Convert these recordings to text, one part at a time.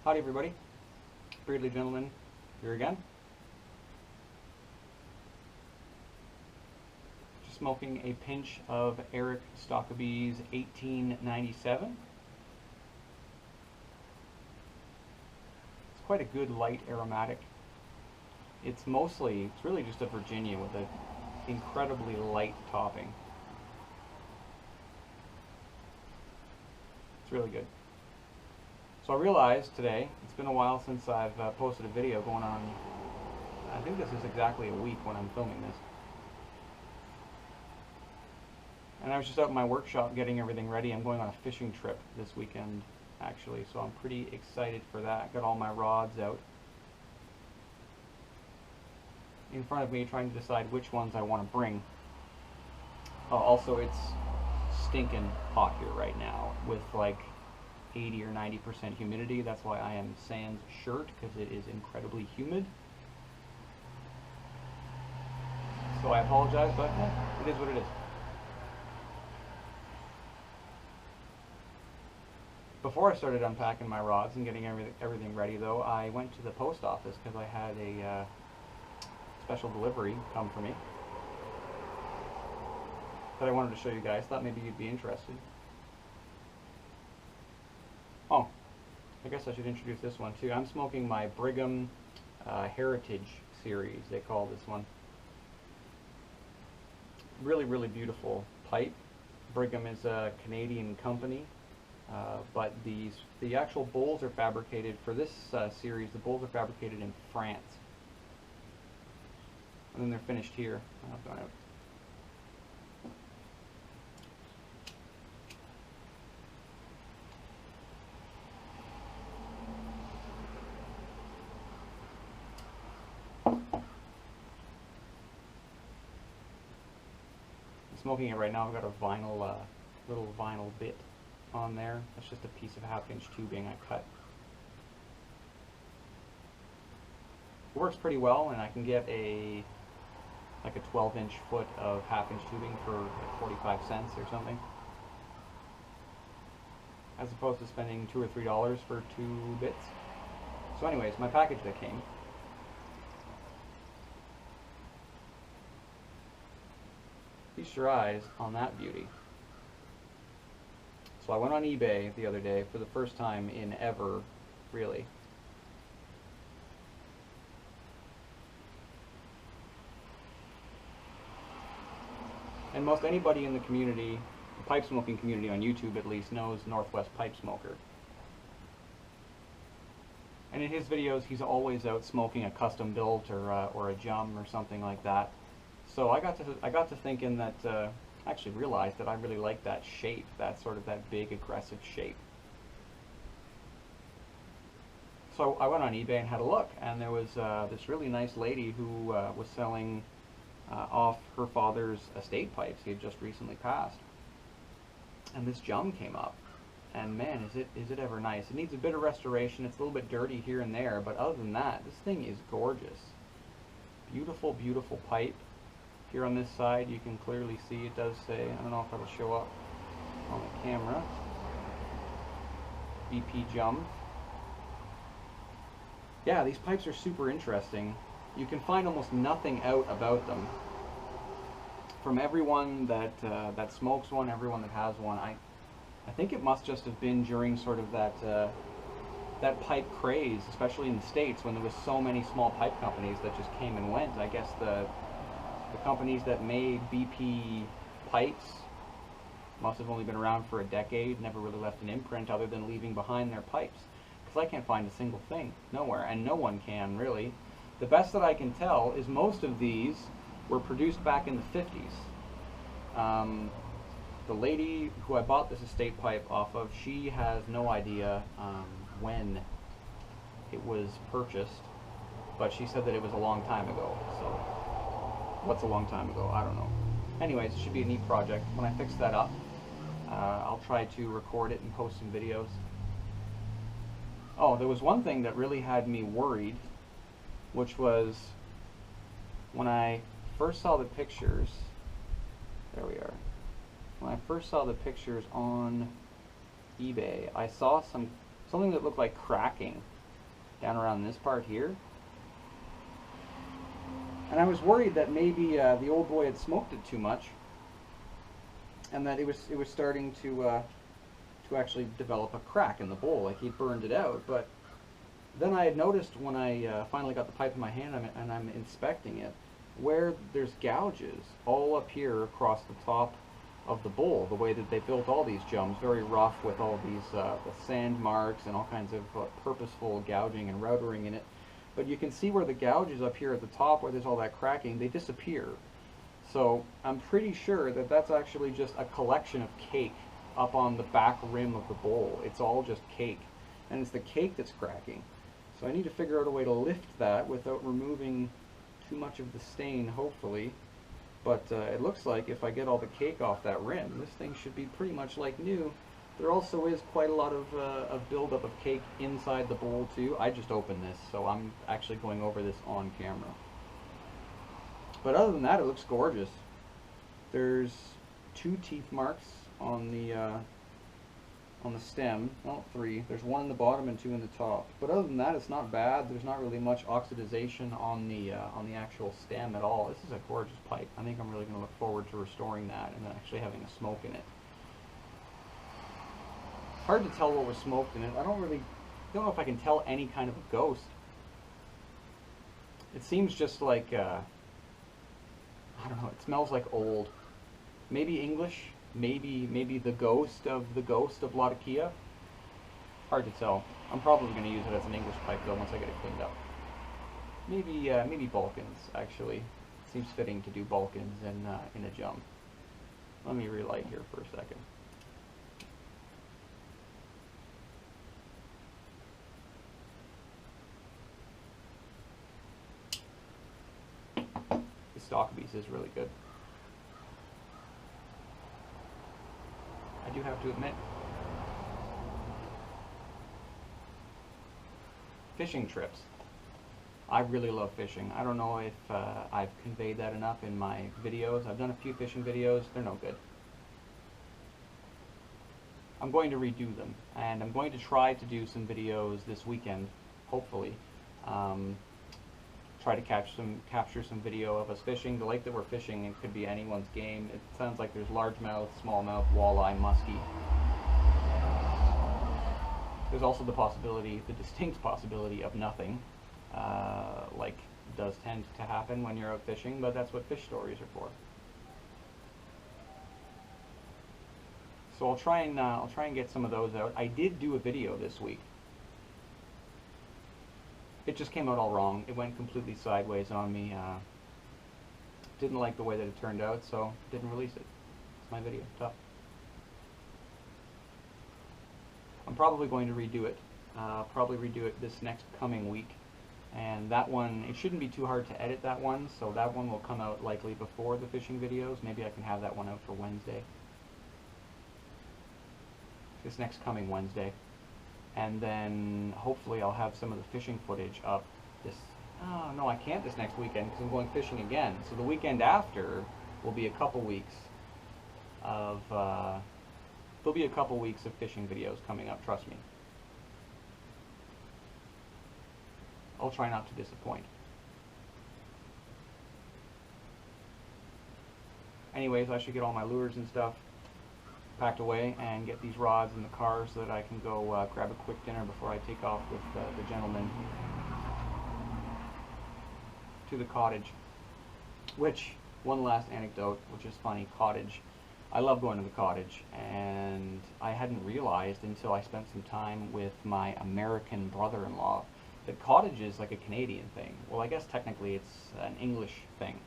Howdy everybody, Beardly Gentleman here again. Just smoking a pinch of Eric Stokkebye's 1897. It's quite a good light aromatic. It's really just a Virginia with an incredibly light topping. It's really good. So I realized today, it's been a while since I've posted a video going on, I think this is exactly a week when I'm filming this. And I was just out in my workshop getting everything ready. I'm going on a fishing trip this weekend, actually, so I'm pretty excited for that. Got all my rods out in front of me, trying to decide which ones I want to bring. Also, it's stinking hot here right now with like 80 or 90% humidity. That's why I am sans shirt, because it is incredibly humid. So I apologize, but it is what it is. Before I started unpacking my rods and getting everything ready, though, I went to the post office because I had a special delivery come for me that I wanted to show you guys. Thought maybe you'd be interested. Oh, I guess I should introduce this one too. I'm smoking my Brigham Heritage series, they call this one. Really, really beautiful pipe. Brigham is a Canadian company, but the actual bowls are fabricated for this series. The bowls are fabricated in France, and then they're finished here. Smoking it right now. I've got a vinyl, little vinyl bit on there. That's just a piece of 1/2-inch tubing I cut. It works pretty well, and I can get like a 12-inch foot of 1/2-inch tubing for like 45 cents or something, as opposed to spending $2 or $3 for 2 bits. So anyways, my package that came. Feast your eyes on that beauty. So I went on eBay the other day for the first time in ever, really. And most anybody in the community, the pipe smoking community on YouTube at least, knows Northwest Pipe Smoker. And in his videos, he's always out smoking a custom built or a JUM or something like that. So I got to thinking that I actually realized that I really like that shape, that big aggressive shape. So I went on eBay and had a look, and there was this really nice lady who was selling off her father's estate pipes. He had just recently passed, and this JUM came up, and man, is it ever nice. It needs a bit of restoration. It's a little bit dirty here and there, but other than that, this thing is gorgeous. Beautiful, beautiful pipe. Here on this side, you can clearly see it does say, I don't know if it'll show up on the camera, BP JUM. Yeah, these pipes are super interesting. You can find almost nothing out about them. From everyone that smokes one, everyone that has one, I think it must just have been during sort of that pipe craze, especially in the States, when there was so many small pipe companies that just came and went. I guess the companies that made BP pipes must have only been around for a decade, never really left an imprint other than leaving behind their pipes. Because I can't find a single thing, nowhere, and no one can really. The best that I can tell is most of these were produced back in the 50s. The lady who I bought this estate pipe off of, she has no idea when it was purchased, but she said that it was a long time ago. So what's a long time ago? I don't know. Anyways, it should be a neat project. When I fix that up, I'll try to record it and post some videos. Oh, there was one thing that really had me worried, which was when I first saw the pictures. There we are. When I first saw the pictures on eBay, I saw something that looked like cracking down around this part here. And I was worried that maybe the old boy had smoked it too much, and that it was starting to actually develop a crack in the bowl, like he'd burned it out. But then I had noticed when I finally got the pipe in my hand and I'm inspecting it, where there's gouges all up here across the top of the bowl, the way that they built all these JUMs, very rough with all these the sand marks and all kinds of purposeful gouging and routering in it. But you can see where the gouges up here at the top, where there's all that cracking, they disappear. So I'm pretty sure that that's actually just a collection of cake up on the back rim of the bowl. It's all just cake, and it's the cake that's cracking. So I need to figure out a way to lift that without removing too much of the stain, hopefully. But it looks like if I get all the cake off that rim, this thing should be pretty much like new. There also is quite a lot of buildup of cake inside the bowl too. I just opened this, so I'm actually going over this on camera. But other than that, it looks gorgeous. There's 2 teeth marks on the stem. Well, 3. There's 1 in the bottom and 2 in the top. But other than that, it's not bad. There's not really much oxidization on the actual stem at all. This is a gorgeous pipe. I think I'm really going to look forward to restoring that and actually having a smoke in it. Hard to tell what was smoked in it. I don't know if I can tell any kind of a ghost. It seems just like I don't know. It smells like old. Maybe English. Maybe the ghost of Latakia. Hard to tell. I'm probably going to use it as an English pipe though once I get it cleaned up. Maybe Balkans actually. Seems fitting to do Balkans in a JUM. Let me relight here for a second. The Stokkebye is really good. I do have to admit, fishing trips. I really love fishing. I don't know if I've conveyed that enough in my videos. I've done a few fishing videos. They're no good. I'm going to redo them, and I'm going to try to do some videos this weekend, hopefully. Try to capture some video of us fishing. The lake that we're fishing, it could be anyone's game. It sounds like there's largemouth, smallmouth, walleye, muskie. There's also the possibility, the distinct possibility of nothing, like does tend to happen when you're out fishing, but that's what fish stories are for. So I'll try and get some of those out. I did do a video this week. It just came out all wrong. It went completely sideways on me. Didn't like the way that it turned out, so didn't release it. It's my video. Tough. I'm probably going to redo it. Probably redo it this next coming week. And that one, it shouldn't be too hard to edit that one, so that one will come out likely before the fishing videos. Maybe I can have that one out for Wednesday. This next coming Wednesday. And then hopefully I'll have some of the fishing footage up this, oh no, I can't this next weekend because I'm going fishing again. So the weekend after will be a couple weeks of, there'll be a couple weeks of fishing videos coming up, trust me. I'll try not to disappoint. Anyways, I should get all my lures and stuff packed away and get these rods in the car so that I can go grab a quick dinner before I take off with the gentleman to the cottage. Which, one last anecdote, which is funny, cottage. I love going to the cottage, and I hadn't realized until I spent some time with my American brother-in-law that cottage is like a Canadian thing. Well, I guess technically it's an English thing.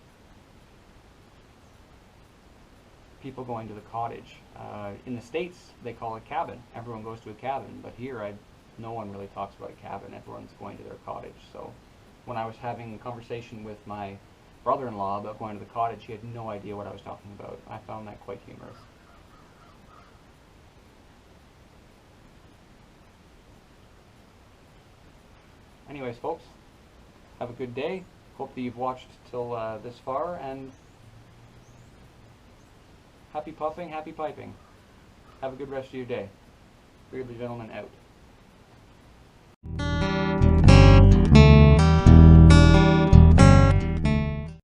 People going to the cottage. In the States, they call it cabin. Everyone goes to a cabin, but here, no one really talks about a cabin. Everyone's going to their cottage. So when I was having a conversation with my brother-in-law about going to the cottage, he had no idea what I was talking about. I found that quite humorous. Anyways, folks, have a good day. Hope that you've watched till this far, and happy puffing, happy piping. Have a good rest of your day. Beardly Gentleman out.